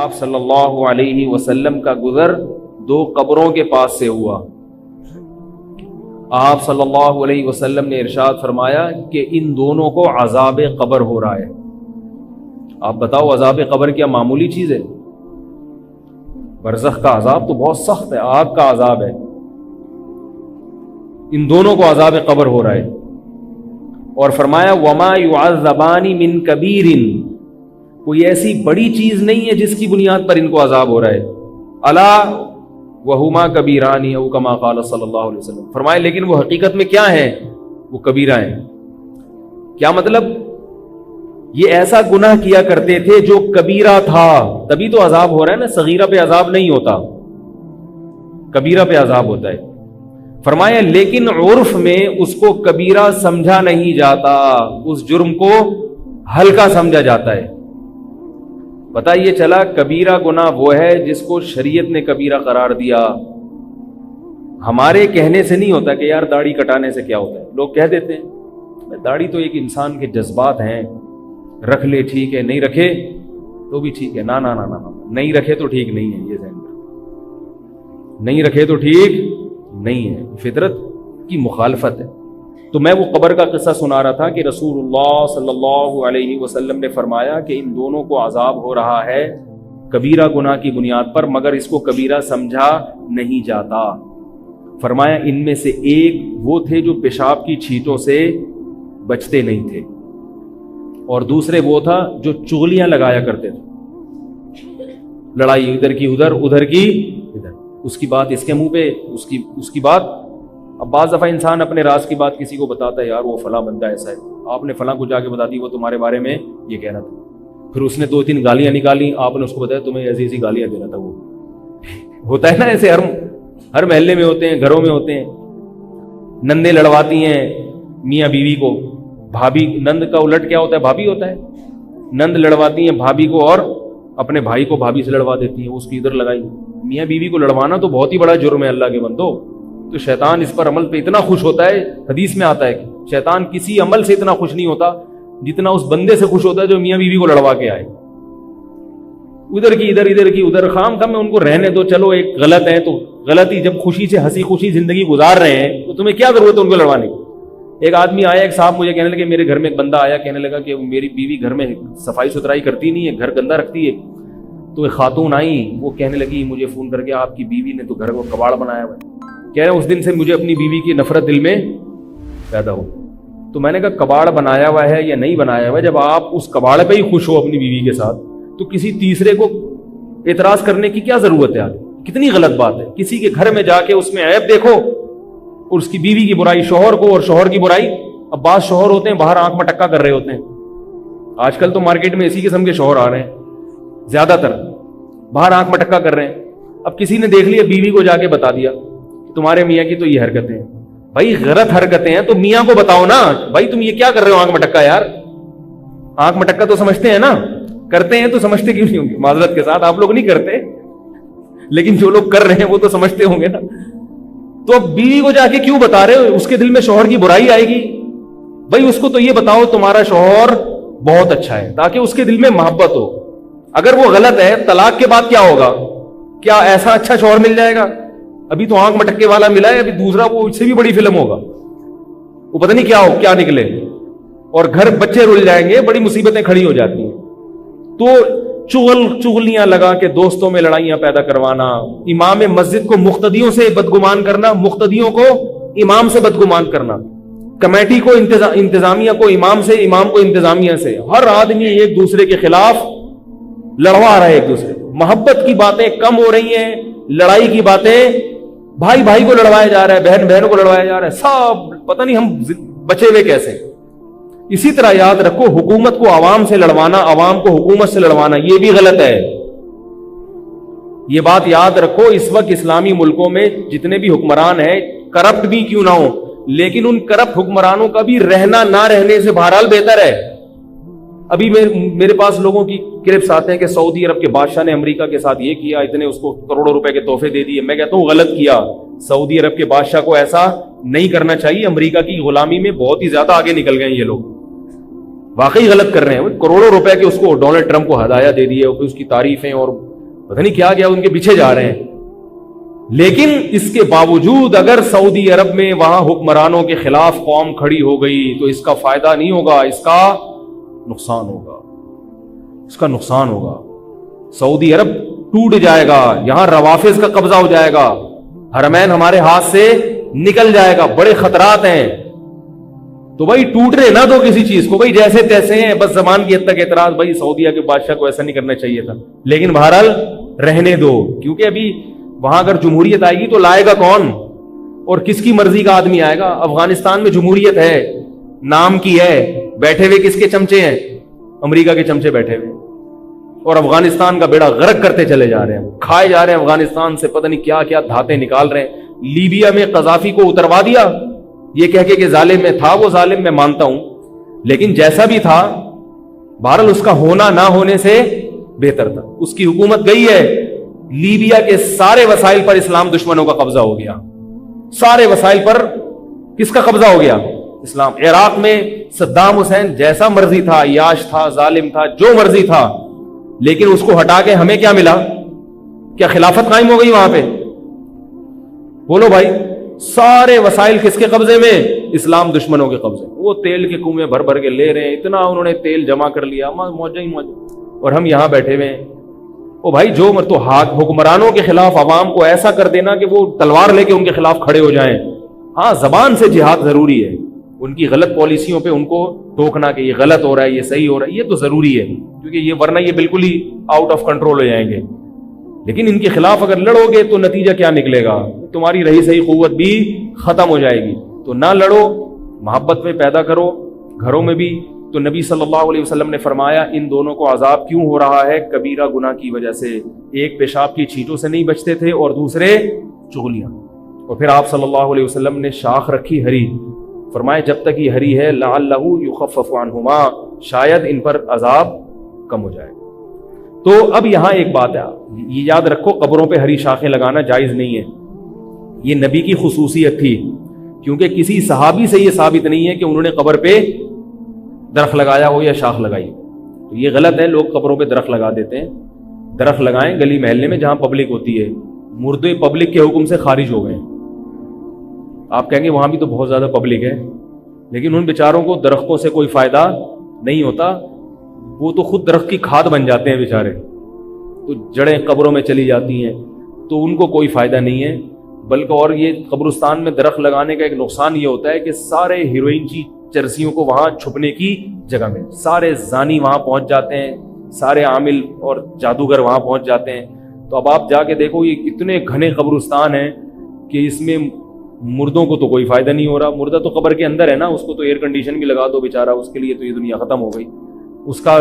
آپ صلی اللہ علیہ وسلم کا گزر دو قبروں کے پاس سے ہوا۔ آپ صلی اللہ علیہ وسلم نے ارشاد فرمایا کہ ان دونوں کو عذاب قبر ہو رہا ہے۔ آپ بتاؤ عذاب قبر کیا معمولی چیز ہے؟ برزخ کا عذاب تو بہت سخت ہے، آگ کا عذاب ہے۔ ان دونوں کو عذاب قبر ہو رہا ہے، اور فرمایا وما يعذبان من کبیر، کوئی ایسی بڑی چیز نہیں ہے جس کی بنیاد پر ان کو عذاب ہو رہا ہے۔ الا وہما کبیران او کما قال صلی اللہ علیہ وسلم، فرمایا لیکن وہ حقیقت میں کیا ہیں؟ وہ کبیرہ ہیں۔ کیا مطلب؟ یہ ایسا گناہ کیا کرتے تھے جو کبیرہ تھا، تبھی تو عذاب ہو رہا ہے نا، صغیرہ پہ عذاب نہیں ہوتا، کبیرہ پہ عذاب ہوتا ہے۔ فرمایا لیکن عرف میں اس کو کبیرہ سمجھا نہیں جاتا، اس جرم کو ہلکا سمجھا جاتا ہے۔ پتہ یہ چلا کبیرہ گناہ وہ ہے جس کو شریعت نے کبیرہ قرار دیا۔ ہمارے کہنے سے نہیں ہوتا کہ یار داڑھی کٹانے سے کیا ہوتا ہے، لوگ کہہ دیتے ہیں داڑھی تو ایک انسان کے جذبات ہیں، رکھ لے ٹھیک ہے، نہیں رکھے تو بھی ٹھیک ہے۔ نا نا نا نا نا، نہیں رکھے تو ٹھیک نہیں ہے، یہ ذہن میں، نہیں رکھے تو ٹھیک نہیں ہے، فطرت کی مخالفت ہے۔ تو میں وہ قبر کا قصہ سنا رہا تھا کہ رسول اللہ صلی اللہ علیہ وسلم نے فرمایا کہ ان دونوں کو عذاب ہو رہا ہے کبیرہ گناہ کی بنیاد پر، مگر اس کو کبیرہ سمجھا نہیں جاتا۔ فرمایا ان میں سے ایک وہ تھے جو پیشاب کی چھینٹوں سے بچتے نہیں تھے، اور دوسرے وہ تھا جو چغلیاں لگایا کرتے تھے، لڑائی ادھر کی ادھر، ادھر کی ادھر، اس کی بات اس کے منہ پہ، اس کی بات۔ اب بعض دفعہ انسان اپنے راز کی بات کسی کو بتاتا ہے، یار وہ فلاں بندہ ایسا ہے، آپ نے فلاں کو جا کے بتا دی وہ تمہارے بارے میں یہ کہہ رہا تھا، پھر اس نے 2-3 گالیاں نکالی، آپ نے اس کو بتایا تمہیں ایسی ایسی گالیاں دے رہا تھا۔ وہ ہوتا ہے نا ایسے، ہر محلے میں ہوتے ہیں، گھروں میں ہوتے ہیں۔ نندیں لڑواتی ہیں میاں بیوی کو، بھابھی، نند کا الٹ کیا ہوتا ہے؟ بھابھی ہوتا ہے۔ نند لڑواتی ہیں بھابھی کو اور اپنے بھائی کو بھابھی سے لڑوا دیتی ہیں، اس کی ادھر لگائی۔ میاں بیوی کو لڑوانا تو بہت ہی بڑا جرم ہے اللہ کے بندو، تو شیطان اس پر عمل پہ اتنا خوش ہوتا ہے، حدیث میں آتا ہے کہ شیطان کسی عمل سے اتنا خوش نہیں ہوتا جتنا اس بندے سے خوش ہوتا ہے جو میاں بیوی کو لڑوا کے آئے۔ ادھر کی ادھر، ادھر کی ادھر، خام خام میں ان کو رہنے دو، چلو ایک غلط ہے تو غلطی، جب خوشی سے ہنسی خوشی زندگی گزار رہے ہیں تو تمہیں کیا ضرورت ہے ان کو لڑوانے کی؟ ایک آدمی آیا، ایک صاحب مجھے کہنے لگے، میرے گھر میں ایک بندہ آیا، کہنے لگا کہ میری بیوی گھر میں صفائی ستھرائی کرتی نہیں ہے، گھر گندا رکھتی ہے۔ تو ایک خاتون آئی، وہ کہنے لگی مجھے فون کر کے، آپ کی بیوی نے تو گھر کو کباڑ بنایا ہوا ہے۔ کہہ رہے ہیں اس دن سے مجھے اپنی بیوی کی نفرت دل میں پیدا ہو۔ تو میں نے کہا کباڑ بنایا ہوا ہے یا نہیں بنایا ہوا ہے، جب آپ اس کباڑ پہ ہی خوش ہو اپنی بیوی کے ساتھ، تو کسی تیسرے کو اعتراض کرنے کی کیا ضرورت ہے؟ کتنی غلط بات ہے، کسی کے گھر میں جا کے اس میں عیب دیکھو، اور اس کی بیوی کی برائی شوہر کو، اور شوہر کی برائی۔ اب بعض شوہر ہوتے ہیں باہر آنکھ مٹکا کر رہے ہوتے ہیں، آج کل تو مارکیٹ میں اسی قسم کے شوہر آ رہے ہیں، زیادہ تر باہر آنکھ مٹکا کر رہے ہیں۔ اب کسی نے دیکھ لیا، بیوی کو جا کے بتا دیا تمہارے میاں کی تو یہ حرکتیں ہیں۔ بھائی غلط حرکتیں ہیں تو میاں کو بتاؤ نا، بھائی تم یہ کیا کر رہے ہو آنکھ مٹکا؟ یار آنکھ مٹکا تو سمجھتے ہیں نا، کرتے ہیں تو سمجھتے کیوں نہیں ہوں گے؟ معذرت کے ساتھ آپ لوگ نہیں کرتے، لیکن جو لوگ کر رہے ہیں وہ تو سمجھتے ہوں گے نا۔ تو اب بیوی کو جا کے کیوں بتا رہے ہو؟ اس کے دل میں شوہر کی برائی آئے گی۔ بھائی اس کو تو یہ بتاؤ تمہارا شوہر بہت اچھا ہے، تاکہ اس کے دل میں محبت ہو۔ اگر وہ غلط ہے، طلاق کے بعد کیا ہوگا؟ کیا ایسا اچھا شوہر مل جائے گا؟ ابھی تو آنکھ مٹکے والا ملا ہے، ابھی دوسرا وہ اس سے بھی بڑی فلم ہوگا، وہ پتہ نہیں کیا ہو، کیا نکلے، اور گھر بچے رل جائیں گے، بڑی مصیبتیں کھڑی ہو جاتی ہیں۔ تو چغلیاں لگا کے دوستوں میں لڑائیاں پیدا کروانا، امام مسجد کو مقتدیوں سے بدگمان کرنا، مقتدیوں کو امام سے بدگمان کرنا، کمیٹی کو انتظامیہ کو امام سے، امام کو انتظامیہ سے، ہر آدمی ایک دوسرے کے خلاف لڑوا رہا ہے ایک دوسرے۔ محبت کی باتیں کم ہو رہی ہیں، لڑائی کی باتیں، بھائی بھائی کو لڑوایا جا رہا ہے، بہن بہنوں کو لڑوایا جا رہا ہے، سب پتہ نہیں ہم بچے ہوئے کیسے۔ اسی طرح یاد رکھو، حکومت کو عوام سے لڑوانا، عوام کو حکومت سے لڑوانا، یہ بھی غلط ہے۔ یہ بات یاد رکھو، اس وقت اسلامی ملکوں میں جتنے بھی حکمران ہیں، کرپٹ بھی کیوں نہ ہو، لیکن ان کرپٹ حکمرانوں کا بھی رہنا نہ رہنے سے بہرحال بہتر ہے۔ ابھی میرے پاس لوگوں کی کلپس آتے ہیں کہ سعودی عرب کے بادشاہ نے امریکہ کے ساتھ یہ کیا، اتنے اس کو کروڑوں روپے کے تحفے دے دیے۔ میں کہتا ہوں غلط کیا، سعودی عرب کے بادشاہ کو ایسا نہیں کرنا چاہیے۔ امریکہ کی غلامی میں بہت ہی زیادہ آگے نکل گئے ہیں یہ لوگ، واقعی غلط کر رہے ہیں۔ کروڑوں روپے کے اس کو ڈونلڈ ٹرمپ کو ہدایہ دے دیے، اور اس کی تعریفیں اور پتہ نہیں کیا ان کے پیچھے جا رہے ہیں. لیکن اس کے باوجود اگر سعودی عرب میں وہاں حکمرانوں کے خلاف قوم کھڑی ہو گئی تو اس کا فائدہ نہیں ہوگا, اس کا نقصان ہوگا, اس کا نقصان ہوگا. سعودی عرب ٹوٹ جائے گا, یہاں روافض کا قبضہ ہو جائے گا, حرمین ہمارے ہاتھ سے نکل جائے گا, بڑے خطرات ہیں. تو بھائی ٹوٹنے نہ دو کسی چیز کو, بھائی جیسے تیسے ہیں, بس زمان کی حد تک اعتراض, بھائی سعودیہ کے بادشاہ کو ایسا نہیں کرنا چاہیے تھا, لیکن بہرحال رہنے دو, کیونکہ ابھی وہاں اگر جمہوریت آئے گی تو لائے گا کون, اور کس کی مرضی کا آدمی آئے گا؟ افغانستان میں جمہوریت ہے, نام کی ہے, بیٹھے ہوئے کس کے چمچے ہیں؟ امریکہ کے چمچے بیٹھے ہوئے, اور افغانستان کا بیڑا غرق کرتے چلے جا رہے ہیں, کھائے جا رہے ہیں افغانستان سے, پتہ نہیں کیا کیا دھاتیں نکال رہے ہیں. لیبیا میں قذافی کو اتروا دیا یہ کہہ کے کہ ظالم میں تھا, وہ ظالم میں مانتا ہوں, لیکن جیسا بھی تھا بہرحال اس کا ہونا نہ ہونے سے بہتر تھا. اس کی حکومت گئی ہے, لیبیا کے سارے وسائل پر اسلام دشمنوں کا قبضہ ہو گیا, سارے وسائل پر کس کا قبضہ ہو گیا؟ اسلام. عراق میں صدام حسین جیسا مرضی تھا, عیاش تھا, ظالم تھا, جو مرضی تھا, لیکن اس کو ہٹا کے ہمیں کیا ملا؟ کیا خلافت قائم ہو گئی وہاں پہ؟ بولو بھائی, سارے وسائل کس کے قبضے میں؟ اسلام دشمنوں کے قبضے. وہ تیل کے کنویں بھر بھر کے لے رہے ہیں, اتنا انہوں نے تیل جمع کر لیا, موجہ ہی موجہ, اور ہم یہاں بیٹھے ہوئے ہیں. او بھائی جو تو حکمرانوں کے خلاف عوام کو ایسا کر دینا کہ وہ تلوار لے کے ان کے خلاف کھڑے ہو جائیں. ہاں زبان سے جہاد ضروری ہے, ان کی غلط پالیسیوں پہ ان کو ٹوکنا کہ یہ غلط ہو رہا ہے, یہ صحیح ہو رہا ہے, یہ تو ضروری ہے, کیونکہ یہ ورنہ یہ بالکل ہی آؤٹ آف کنٹرول ہو جائیں گے. لیکن ان کے خلاف اگر لڑو گے تو نتیجہ کیا نکلے گا؟ تمہاری رہی صحیح قوت بھی ختم ہو جائے گی. تو نہ لڑو, محبت میں پیدا کرو گھروں میں بھی. تو نبی صلی اللہ علیہ وسلم نے فرمایا ان دونوں کو عذاب کیوں ہو رہا ہے؟ کبیرہ گناہ کی وجہ سے. ایک پیشاب کی چھینٹوں سے نہیں بچتے تھے اور دوسرے چغلیاں. اور پھر آپ صلی اللہ علیہ وسلم نے شاخ رکھی ہری, فرمایا جب تک یہ ہری ہے لعلہ یخفف عنہما, شاید ان پر عذاب کم ہو جائے. تو اب یہاں ایک بات ہے, یہ یاد رکھو, قبروں پہ ہری شاخیں لگانا جائز نہیں ہے. یہ نبی کی خصوصیت تھی, کیونکہ کسی صحابی سے یہ ثابت نہیں ہے کہ انہوں نے قبر پہ درخت لگایا ہو یا شاخ لگائی. تو یہ غلط ہے, لوگ قبروں پہ درخت لگا دیتے ہیں. درخت لگائیں گلی محلے میں جہاں پبلک ہوتی ہے. مردے پبلک کے حکم سے خارج ہو گئے. آپ کہیں گے وہاں بھی تو بہت زیادہ پبلک ہے, لیکن ان بیچاروں کو درختوں سے کوئی فائدہ نہیں ہوتا, وہ تو خود درخت کی کھاد بن جاتے ہیں بیچارے. تو جڑیں قبروں میں چلی جاتی ہیں تو ان کو کوئی فائدہ نہیں ہے. بلکہ اور یہ قبرستان میں درخت لگانے کا ایک نقصان یہ ہوتا ہے کہ سارے ہیروئن کی چرسیوں کو وہاں چھپنے کی جگہ میں, سارے زانی وہاں پہنچ جاتے ہیں, سارے عامل اور جادوگر وہاں پہنچ جاتے ہیں. تو اب آپ جا کے دیکھو یہ اتنے گھنے قبرستان ہیں کہ اس میں مردوں کو تو کوئی فائدہ نہیں ہو رہا. مردہ تو قبر کے اندر ہے نا, اس کو تو ایئر کنڈیشن بھی لگا دو بیچارہ, اس کے لیے تو یہ دنیا ختم ہو گئی اس کا.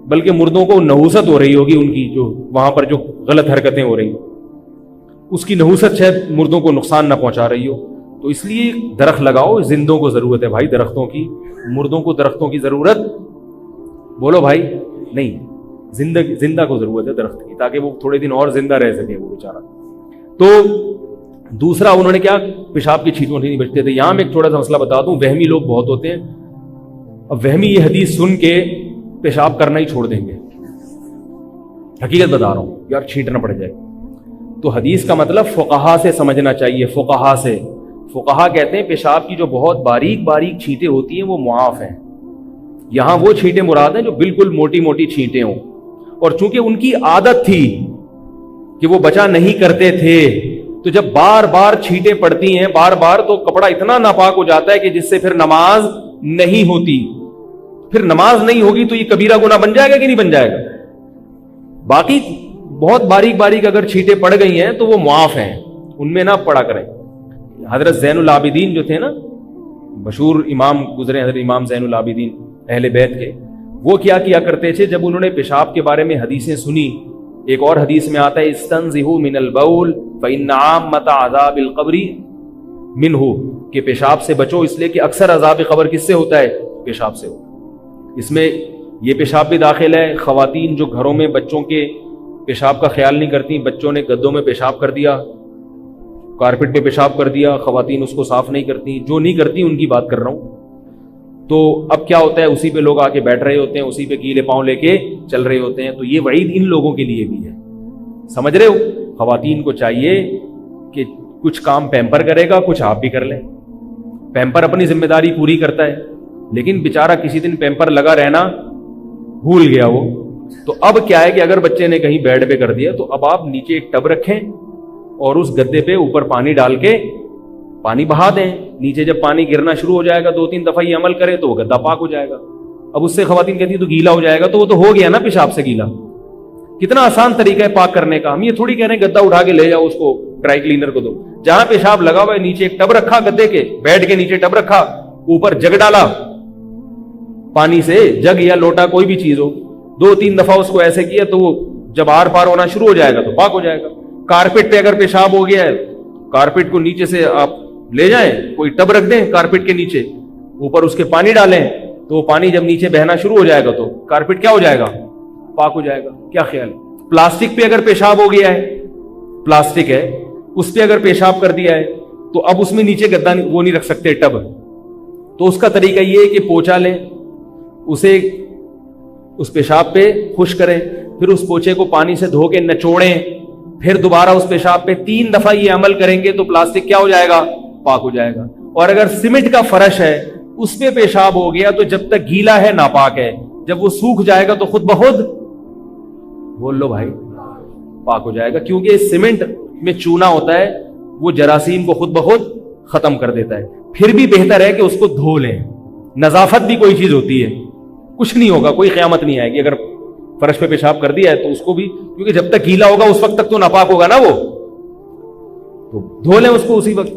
بلکہ مردوں کو نحوست ہو رہی ہوگی ان کی, جو وہاں پر جو غلط حرکتیں ہو رہی, اس کی نحوست شاید مردوں کو نقصان نہ پہنچا رہی ہو. تو اس لیے درخت لگاؤ, زندوں کو ضرورت ہے بھائی درختوں کی, مردوں کو درختوں کی ضرورت بولو بھائی نہیں, زندہ کو ضرورت ہے درخت کی, تاکہ وہ تھوڑے دن اور زندہ رہ سکے وہ بیچارہ. تو دوسرا انہوں نے کیا, پیشاب کی چھینٹوں نہیں بچتے تھے. یہاں میں ایک تھوڑا سا مسئلہ بتا دوں, وہمی لوگ بہت ہوتے ہیں. اب وہمی یہ حدیث سن کے پیشاب کرنا ہی چھوڑ دیں گے. حقیقت بتا رہا ہوں یار, چھینٹنا پڑ جائے. تو حدیث کا مطلب فقہا سے سمجھنا چاہیے, فقہا سے. فقہا کہتے ہیں پیشاب کی جو بہت باریک باریک چھینٹیں ہوتی ہیں وہ معاف ہیں. یہاں وہ چھینٹیں مراد ہیں جو بالکل موٹی موٹی چھینٹیں ہوں, اور چونکہ ان کی عادت تھی کہ وہ بچا نہیں کرتے تھے, تو جب بار بار چھینٹیں پڑتی ہیں بار بار, تو کپڑا اتنا ناپاک ہو جاتا ہے کہ جس سے پھر نماز نہیں ہوتی. پھر نماز نہیں ہوگی تو یہ کبیرہ گناہ بن جائے گا کہ نہیں بن جائے گا؟ باقی بہت باریک باریک اگر چھینٹیں پڑ گئی ہیں تو وہ معاف ہیں, ان میں نہ پڑا کریں. حضرت زین العابدین جو تھے نا, مشہور امام گزرے, حضرت امام زین العابدین اہل بیت کے, وہ کیا کرتے تھے جب انہوں نے پیشاب کے بارے میں حدیثیں سنی. ایک اور حدیث میں آتا ہے استنزہوا من البول فإن عامۃ عذاب القبر منہ, کہ پیشاب سے بچو اس لیے کہ اکثر عذاب قبر کس سے ہوتا ہے؟ پیشاب سے ہوتا ہے. اس میں یہ پیشاب بھی داخل ہے. خواتین جو گھروں میں بچوں کے پیشاب کا خیال نہیں کرتی, بچوں نے گدوں میں پیشاب کر دیا, کارپٹ پہ پیشاب کر دیا, خواتین اس کو صاف نہیں کرتی, جو نہیں کرتی ان کی بات کر رہا ہوں. تو اب کیا ہوتا ہے, اسی پہ لوگ آ کے بیٹھ رہے ہوتے ہیں, اسی پہ گیلے پاؤں لے کے چل رہے ہوتے ہیں. تو یہ وعید ان لوگوں کے لیے بھی ہے سمجھ رہے ہو؟ خواتین کو چاہیے کہ کچھ کام پیمپر کرے گا، کچھ آپ بھی کر لیں. پیمپر اپنی ذمہ داری پوری کرتا ہے، لیکن بیچارہ کسی دن پیمپر لگا رہنا بھول گیا وہ. تو اب کیا ہے کہ اگر بچے نے کہیں بیڈ پہ کر دیا تو اب آپ نیچے ایک ٹب رکھیں اور اس گدے پہ اوپر پانی ڈال کے پانی بہا دیں. نیچے جب پانی گرنا شروع ہو جائے گا 2-3 دفعہ یہ عمل کرے تو وہ گدا پاک ہو جائے گا. اب اس سے خواتین کہتی ہیں تو گیلا ہو جائے گا، تو وہ تو ہو گیا نا پیشاب سے گیلا. کتنا آسان طریقہ ہے پاک کرنے کا. ہم یہ تھوڑی کہہ رہے ہیں گدا اٹھا کے لے جاؤ اس کو ڈرائی کلینر کو دو. جہاں پیشاب لگا ہوا ہے نیچے ایک ٹب رکھا، گدے کے بیڈ کے نیچے ٹب رکھا، اوپر جگ ڈالا پانی سے، جگ یا لوٹا کوئی بھی چیز ہو، 2-3 دفعہ اس کو ایسے کیا تو وہ جب آر پار ہونا شروع ہو جائے گا تو پاک ہو جائے گا. کارپیٹ پہ اگر پیشاب ہو گیا ہے، کارپیٹ کو نیچے سے آپ لے جائیں، کوئی ٹب رکھ دیں کارپیٹ کے نیچے، اوپر اس کے پانی ڈالیں تو وہ پانی جب نیچے بہنا شروع ہو جائے گا تو کارپیٹ کیا ہو جائے گا؟ پاک ہو جائے گا. کیا خیال ہے؟ پلاسٹک پہ اگر پیشاب ہو گیا ہے، پلاسٹک ہے اس پہ اگر پیشاب کر دیا ہے تو اب اس میں نیچے گدا وہ نہیں رکھ سکتے ٹب. تو اس کا طریقہ یہ ہے کہ پوچھا لیں، اسے اس پیشاب پہ خشک کریں، پھر اس پوچھے کو پانی سے دھو کے نچوڑیں، پھر دوبارہ اس پیشاب پہ 3 دفعہ یہ عمل کریں گے تو پلاسٹک کیا ہو جائے گا؟ پاک ہو جائے گا. اور اگر سیمنٹ کا فرش ہے اس پہ پیشاب ہو گیا تو جب تک گیلا ہے ناپاک ہے، جب وہ سوکھ جائے گا تو خود بخود بول لو بھائی پاک ہو جائے گا. کیونکہ سیمنٹ میں چونا ہوتا ہے، وہ جراثیم کو خود بخود ختم کر دیتا ہے. پھر بھی بہتر ہے کہ اس کو دھو لیں. نظافت بھی کوئی چیز ہوتی ہے، کچھ نہیں ہوگا، کوئی قیامت نہیں آئے گی. اگر فرش پہ پیشاب کر دیا ہے تو اس کو بھی، کیونکہ جب تک گیلا ہوگا اس وقت تک تو ناپاک ہوگا نا وہ، تو دھو لیں اس کو اسی وقت.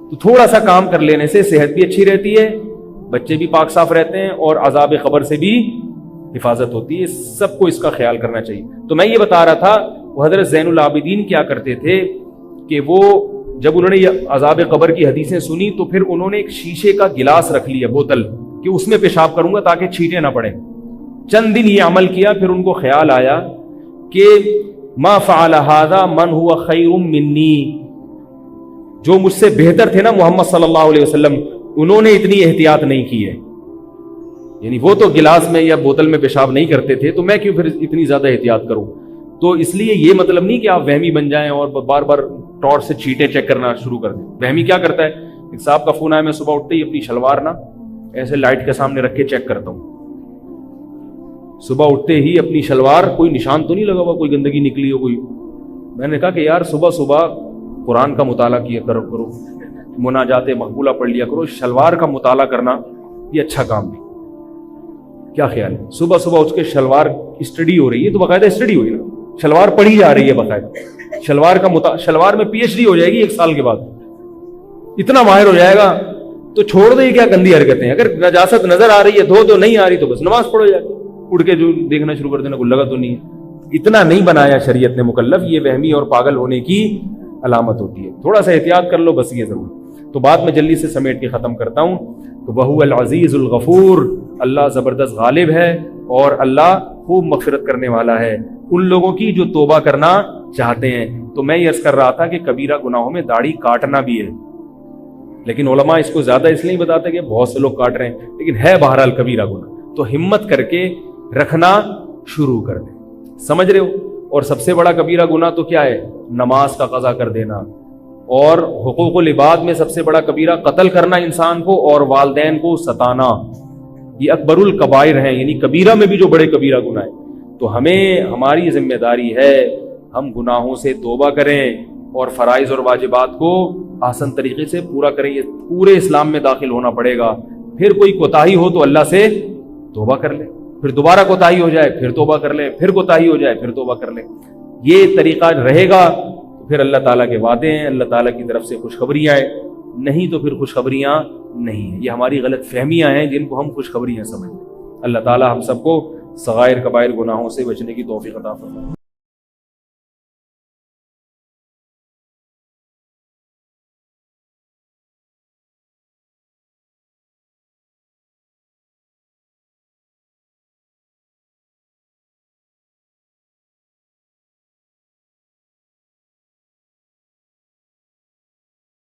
تو تھوڑا سا کام کر لینے سے صحت بھی اچھی رہتی ہے، بچے بھی پاک صاف رہتے ہیں، اور عذاب قبر سے بھی حفاظت ہوتی ہے. سب کو اس کا خیال کرنا چاہیے. تو میں یہ بتا رہا تھا وہ حضرت زین العابدین کیا کرتے تھے کہ وہ جب انہوں نے یہ عذاب قبر کی حدیثیں سنی تو پھر انہوں نے ایک شیشے کا گلاس رکھ لیا، بوتل، کہ اس میں پیشاب کروں گا تاکہ چھینٹیں نہ پڑیں. چند دن یہ عمل کیا، پھر ان کو خیال آیا کہ ما فعل هذا من هو خیر منی، جو مجھ سے بہتر تھے نا محمد صلی اللہ علیہ وسلم، انہوں نے اتنی احتیاط نہیں کی ہے. یعنی وہ تو گلاس میں یا بوتل میں پیشاب نہیں کرتے تھے، تو میں کیوں پھر اتنی زیادہ احتیاط کروں. تو اس لیے یہ مطلب نہیں کہ آپ وہمی بن جائیں اور بار بار ٹارچ سے چیٹیں چیک کرنا شروع کر دیں. وہمی کیا کرتا ہے، ایک صاحب کا فون آیا، میں صبح اٹھتے ہی اپنی شلوار نا ایسے لائٹ کے سامنے رکھ کے چیک کرتا ہوں. صبح اٹھتے ہی اپنی شلوار، کوئی نشان تو نہیں لگا ہوا، کوئی گندگی نکلی ہو کوئی. میں نے کہا کہ یار صبح صبح قرآن کا مطالعہ کیا کرو، مناجات مقبولہ پڑھ لیا کرو، شلوار کا مطالعہ کرنا یہ اچھا کام نہیں. کیا خیال ہے؟ صبح صبح اٹھ کے شلوار اسٹڈی ہو رہی ہے، تو باقاعدہ اسٹڈی ہوئی نا، شلوار پڑھی جا رہی ہے باقاعدہ. شلوار میں پی ایچ ڈی ہو جائے گی 1 سال کے بعد، اتنا ماہر ہو جائے گا. تو چھوڑ دے کیا گندی حرکتیں. اگر نجاست نظر آ رہی ہے دھو نہیں آ رہی تو بس نماز پڑھو جا کے، اڑ کے جو دیکھنا شروع کر دینا، کوئی لگا تو نہیں ہے. اتنا نہیں بنایا شریعت نے مکلف، یہ وہمی اور پاگل ہونے کی علامت ہوتی ہے. تھوڑا سا احتیاط کر لو بس، یہ ضرور. تو بات میں جلدی سے سمیٹ کے ختم کرتا ہوں. تو وہو العزیز الغفور، اللہ زبردست غالب ہے اور اللہ خوب مغفرت کرنے والا ہے ان لوگوں کی جو توبہ کرنا چاہتے ہیں. تو میں یہ عرض کر رہا تھا کہ کبیرہ گناہوں میں داڑھی کاٹنا بھی ہے، لیکن علماء اس کو زیادہ اس لیے بتاتے کہ بہت سے لوگ کاٹ رہے ہیں، لیکن ہے بہرحال کبیرہ گناہ. تو ہمت کر کے رکھنا شروع کر دیں. سمجھ رہے ہو؟ اور سب سے بڑا کبیرہ گناہ تو کیا ہے؟ نماز کا قضا کر دینا. اور حقوق العباد میں سب سے بڑا کبیرہ قتل کرنا انسان کو، اور والدین کو ستانا. یہ اکبر الکبائر ہیں، یعنی کبیرہ میں بھی جو بڑے کبیرہ گناہ ہیں. تو ہماری ذمہ داری ہے ہم گناہوں سے توبہ کریں اور فرائض اور واجبات کو آسان طریقے سے پورا کریں. یہ پورے اسلام میں داخل ہونا پڑے گا. پھر کوئی کوتاہی ہو تو اللہ سے توبہ کر لیں، پھر دوبارہ کوتاہی ہو جائے پھر توبہ کر لیں، پھر کوتاہی ہو جائے پھر توبہ کر لیں. یہ طریقہ رہے گا پھر اللہ تعالیٰ کے وعدے ہیں، اللہ تعالیٰ کی طرف سے خوشخبریاں ہیں. نہیں تو پھر خوشخبریاں نہیں ہیں. یہ ہماری غلط فہمیاں ہیں جن کو ہم خوشخبریاں سمجھیں. اللہ تعالیٰ ہم سب کو صغائر کبائر گناہوں سے بچنے کی توفیق عطا فرمائے.